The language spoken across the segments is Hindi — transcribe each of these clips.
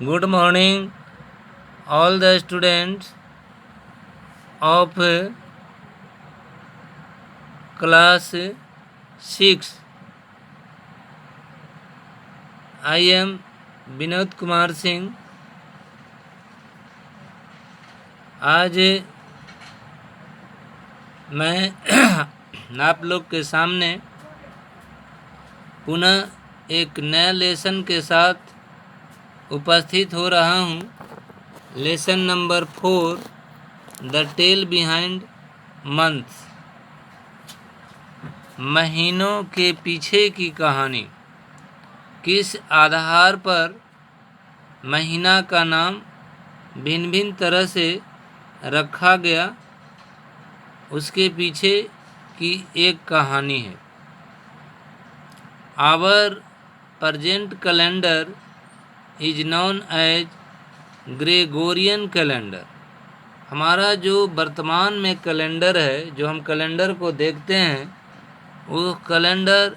Good morning, all the students of class 6. I am Vinod Kumar Singh. आज मैं आप लोग के सामने पुनः एक नया लेसन के साथ उपस्थित हो रहा हूँ। Lesson number 4, the tale behind months, महीनों के पीछे की कहानी। किस आधार पर महीना का नाम भिन्न भिन्न तरह से रखा गया, उसके पीछे की एक कहानी है। Our present calendar is known as Gregorian calendar. हमारा जो वर्तमान में कैलेंडर है, जो हम कैलेंडर को देखते हैं, वो कैलेंडर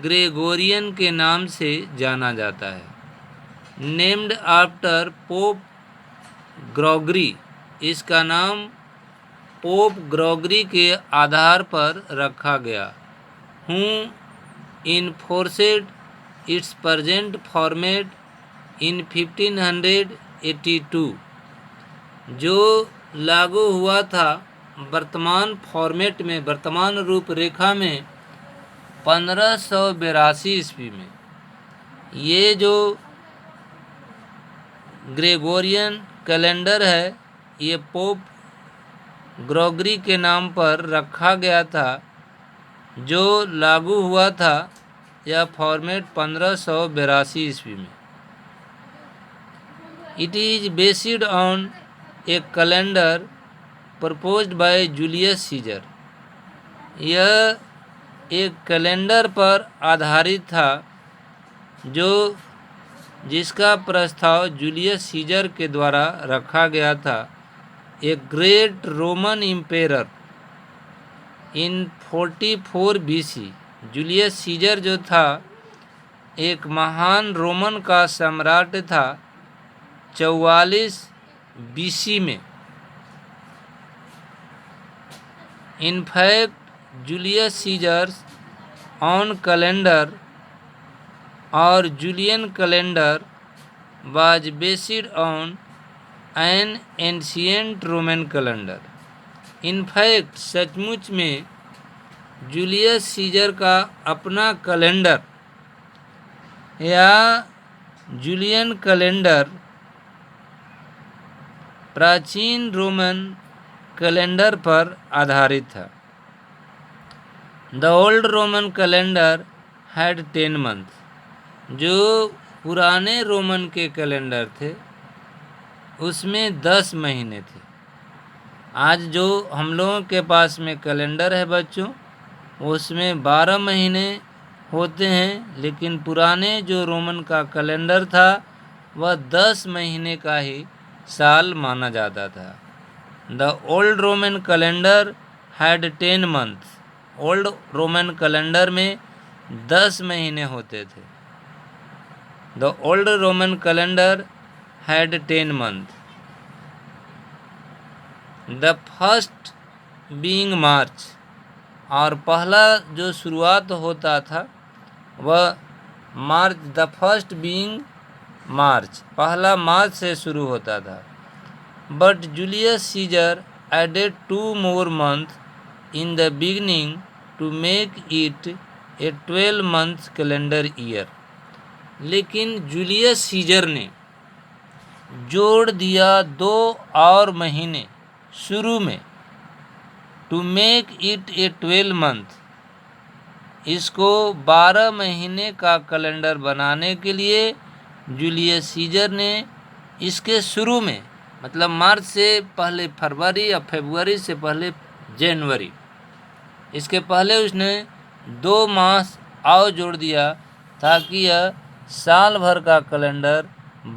ग्रेगोरियन के नाम से जाना जाता है। नेम्ड आफ्टर पोप ग्रेगरी, इसका नाम पोप ग्रेगरी के आधार पर रखा गया। हूँ इनफोर्सेड इट्स प्रेजेंट फॉर्मेट इन 1582, जो लागू हुआ था वर्तमान फॉर्मेट में, वर्तमान रूपरेखा में 1582 ईस्वी में। ये जो ग्रेगोरियन कैलेंडर है, ये पोप ग्रेगरी के नाम पर रखा गया था, जो लागू हुआ था यह फॉर्मेट 1582 ईस्वी में। It is based on A calendar proposed by Julius Caesar. यह एक कैलेंडर पर आधारित था, जो जिसका प्रस्ताव जूलियस सीजर के द्वारा रखा गया था। A great Roman emperor in 44 BC। Julius Caesar जो था, एक महान रोमन का सम्राट था 44 BC में। In fact, Julius Caesar's own calendar or Julian calendar was based on an ancient Roman calendar. In fact, सचमुच में जूलियस सीजर का अपना कैलेंडर या जूलियन कैलेंडर प्राचीन रोमन कैलेंडर पर आधारित था। The old Roman calendar had 10 month. जो पुराने रोमन के कैलेंडर थे, उसमें 10 महीने थे। आज जो हम लोगों के पास में कैलेंडर है बच्चों, उसमें 12 महीने होते हैं, लेकिन पुराने जो रोमन का कैलेंडर था, वह 10 महीने का ही साल माना जाता था। The old Roman calendar had 10 months. Old Roman calendar में 10 महीने होते थे। The old Roman calendar had 10 month. The first being March, और पहला जो शुरुआत होता था वह March, the first being March, पहला मार्च से शुरू होता था। But Julius Caesar added 2 more months in the beginning to make it a 12 month calendar year। लेकिन जूलियस सीजर ने जोड़ दिया 2 और महीने शुरू में, to make it a 12 month, इसको 12 महीने का कैलेंडर बनाने के लिए जूलियस सीजर ने इसके शुरू में, मतलब मार्च से पहले फरवरी या फरवरी से पहले जनवरी, इसके पहले उसने 2 मास और जोड़ दिया, ताकि यह साल भर का कैलेंडर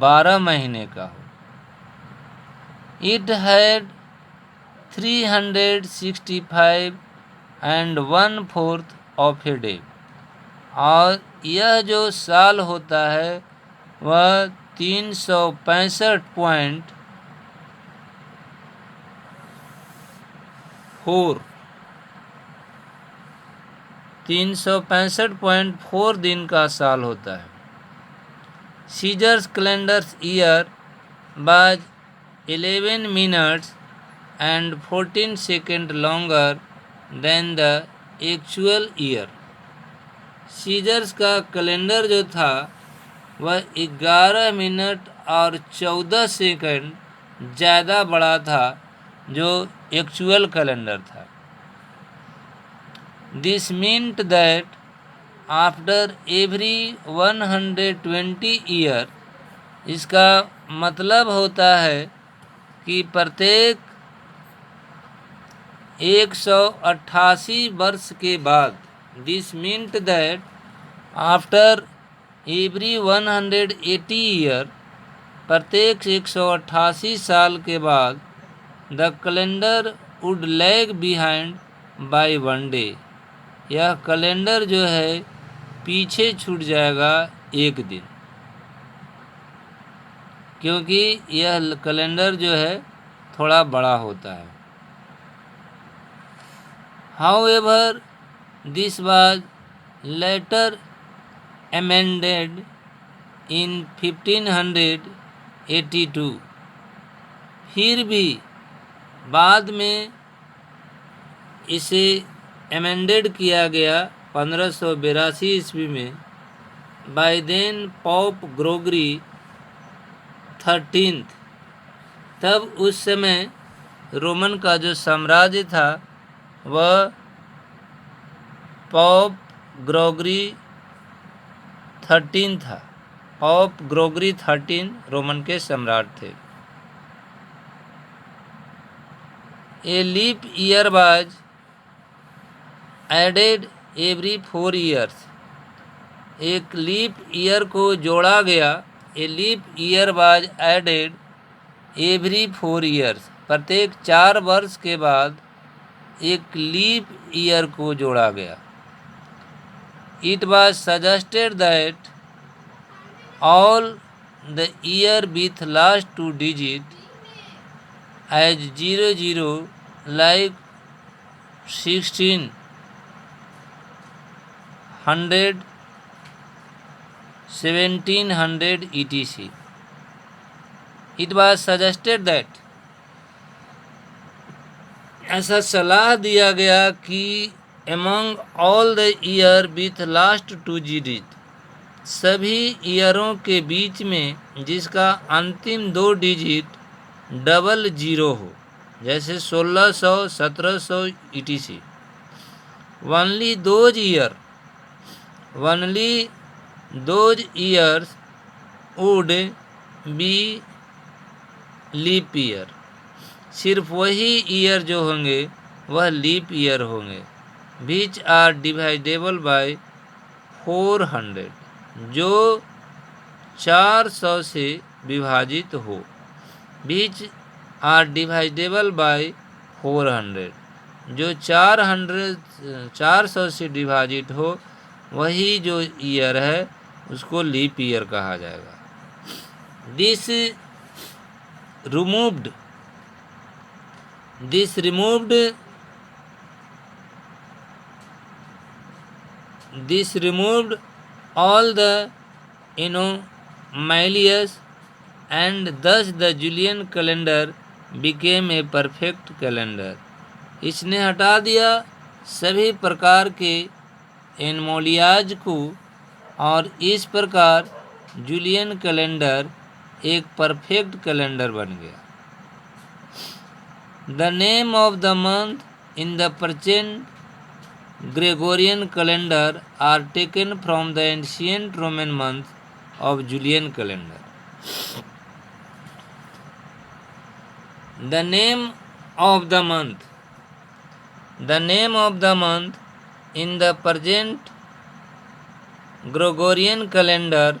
12 महीने का हो। It had 365 and 1/4 of a day. और यह जो साल होता है वह 365.4 दिन का साल होता है। Caesar's calendars year was 11 minutes and 14 seconds longer than the actual year। Caesar's का कैलेंडर जो था वह 11 मिनट और 14 सेकंड ज़्यादा बड़ा था जो एक्चुअल कैलेंडर था। This meant that after every 120 year, इसका मतलब होता है कि प्रत्येक 188 वर्ष के बाद, this meant that after every 180 year, प्रत्येक 188 साल के बाद, the calendar would lag behind by 1 day, यह कैलेंडर जो है पीछे छूट जाएगा 1 दिन, क्योंकि यह कैलेंडर जो है थोड़ा बड़ा होता है। However this was later amended in 1582, फिर भी बाद में इसे अमेंडेड किया गया 1582 ईस्वी में, बाय देन पॉप ग्रेगरी 13। तब उस समय रोमन का जो साम्राज्य था वह पॉप ग्रेगरी 13 था। पॉप ग्रेगरी 13 रोमन के सम्राट थे। A leap year was added every 4 years, एक लीप ईयर को जोड़ा गया। A leap year was added every 4 years, प्रत्येक 4 वर्ष के बाद एक लीप ईयर को जोड़ा गया। It was suggested that all the year with last 2 digit as 00 like 1600 1700 etc। It was suggested that, ऐसा सलाह दिया गया कि among all the year with last 2 digit, सभी ईयरों के बीच में जिसका अंतिम 2 डिजिट डबल जीरो हो, जैसे 1600 1700 etc। Only those years would be leap year, सिर्फ वही ईयर जो होंगे वह लीप ईयर होंगे। विच आर डिवाइडेबल बाय 400, जो 400 से विभाजित हो। विच आर डिवाइडेबल बाय 400, जो 400 से विभाजित हो, वही जो ईयर है उसको लीप ईयर कहा जाएगा। This removed all the anomalies, and thus the Julian calendar became a perfect calendar। इसने हटा दिया सभी प्रकार के एनोमलियाज को, और इस प्रकार जूलियन कैलेंडर एक परफेक्ट कैलेंडर बन गया। The name of the month in the present Gregorian calendar are taken from the ancient Roman month of Julian calendar। The name of the month in the present Gregorian calendar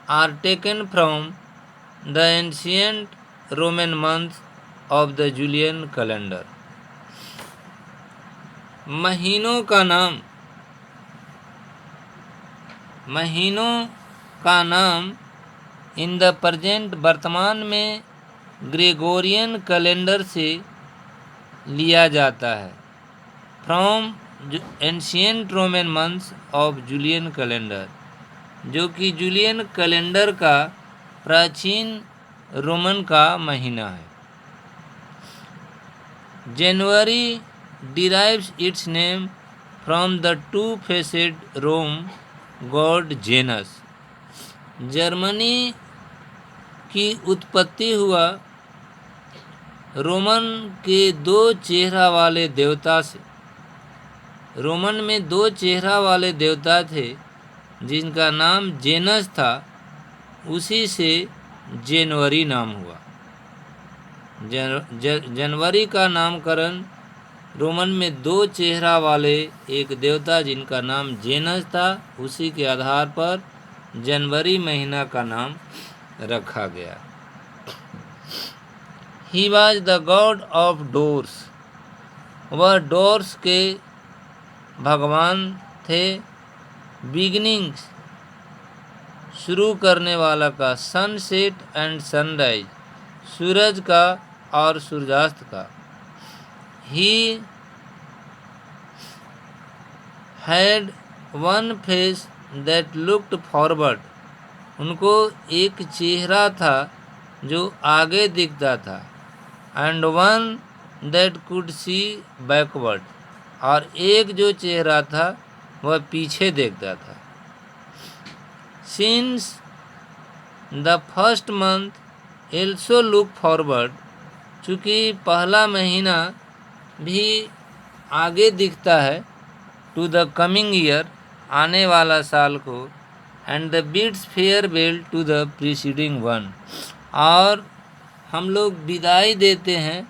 are taken from the ancient Roman month of the Julian calendar। महीनों का नाम इन द प्रेजेंट वर्तमान में ग्रेगोरियन कैलेंडर से लिया जाता है, from ancient Roman months of Julian calendar, जो कि जूलियन कैलेंडर का प्राचीन रोमन का महीना है। January derives its name from the two faced Rome god Janus. जर्मनी की उत्पत्ति हुआ रोमन के दो चेहरा वाले देवता से। रोमन में दो चेहरा वाले देवता थे जिनका नाम जेनस था, उसी से जनवरी नाम हुआ। जनवरी का नामकरण रोमन में दो चेहरा वाले एक देवता जिनका नाम जेनस था, उसी के आधार पर जनवरी महीना का नाम रखा गया। He was the God of doors. वह डोर्स के भगवान थे। बिगिनिंग्स, शुरू करने वाला का, सनसेट एंड सनराइज, सूरज का और सूर्यास्त का। He had one face that looked forward. उनको एक चेहरा था जो आगे दिखता था। And one that could see backward, और एक जो चेहरा था वह पीछे देखता था। Since the first month also look forward, चूँकि पहला महीना भी आगे दिखता है, टू द कमिंग ईयर, आने वाला साल को, and the bids farewell to the preceding one, और हम लोग विदाई देते हैं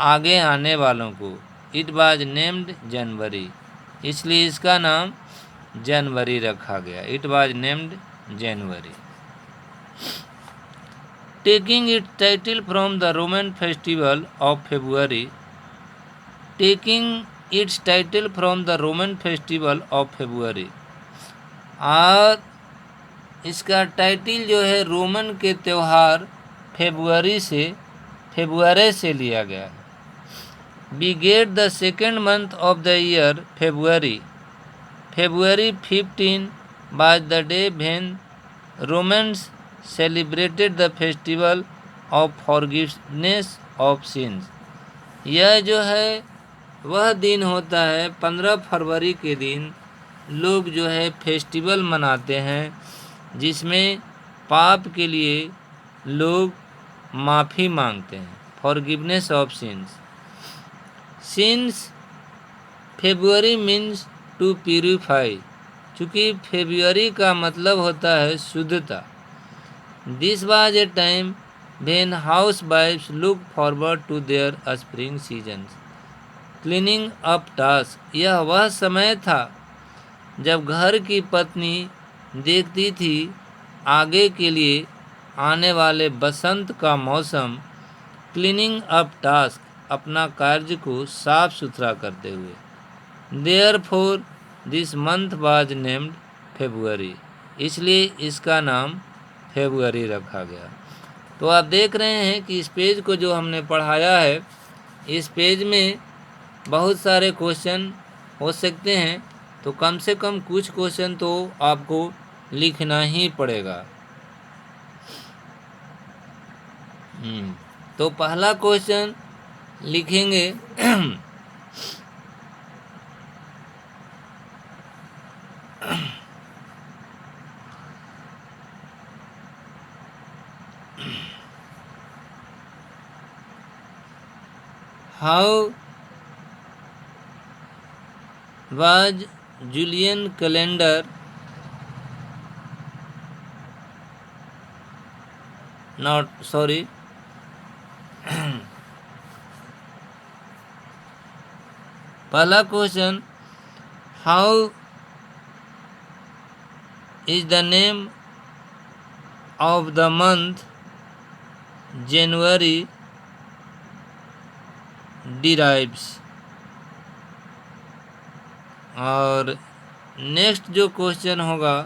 आगे आने वालों को। इट वाज नेम्ड जनवरी, इसलिए इसका नाम जनवरी रखा गया। It was named January. Taking it title from the Roman festival of February. Taking it's title from the Roman festival of February, और इसका टाइटल जो है रोमन के त्यौहार फेब्रुअरी से लिया गया है। We get the second month of the year, February. February 15 was the day when Romans celebrated the festival of forgiveness of sins. यह जो है वह दिन होता है 15 फरवरी के दिन लोग जो है फेस्टिवल मनाते हैं, जिसमें पाप के लिए लोग माफ़ी मांगते हैं। Forgiveness of sins. Sins February means to purify, चूँकि फेब्रुअरी का मतलब होता है शुद्धता। This was a time when हाउस वाइफ्स look forward to their spring seasons cleaning up task. यह वह समय था जब घर की पत्नी देखती थी आगे के लिए आने वाले बसंत का मौसम, क्लीनिंग अप टास्क, अपना कार्य को साफ सुथरा करते हुए। Therefore this month was named February, इसलिए इसका नाम फेब्रुअरी रखा गया। तो आप देख रहे हैं कि इस पेज को जो हमने पढ़ाया है, इस पेज में बहुत सारे क्वेश्चन हो सकते हैं, तो कम से कम कुछ क्वेश्चन तो आपको लिखना ही पड़ेगा। तो पहला क्वेश्चन लिखेंगे how was Julian calendar not sorry पहला question, how is the name of the month January derives. और नेक्स्ट जो क्वेश्चन होगा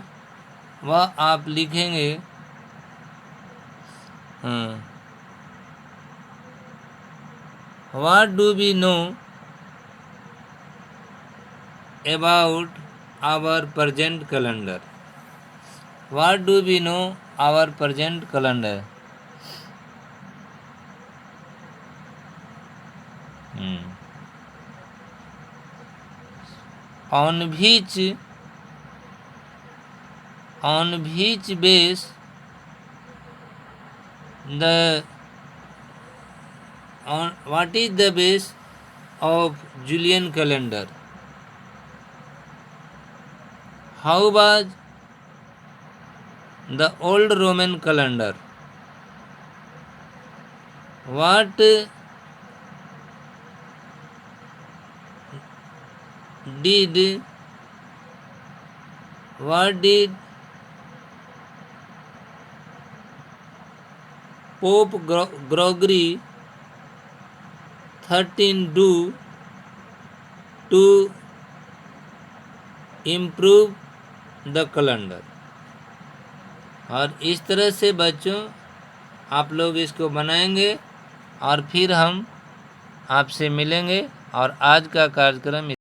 वह आप लिखेंगे What do we know about our present calendar? What do we know our present calendar? On which base what is the base of Julian calendar? How was the old Roman calendar? What did Pope Gregory XIII do to improve the calendar? और इस तरह से बच्चों आप लोग इसको बनाएंगे और फिर हम आपसे मिलेंगे और आज का कार्यक्रम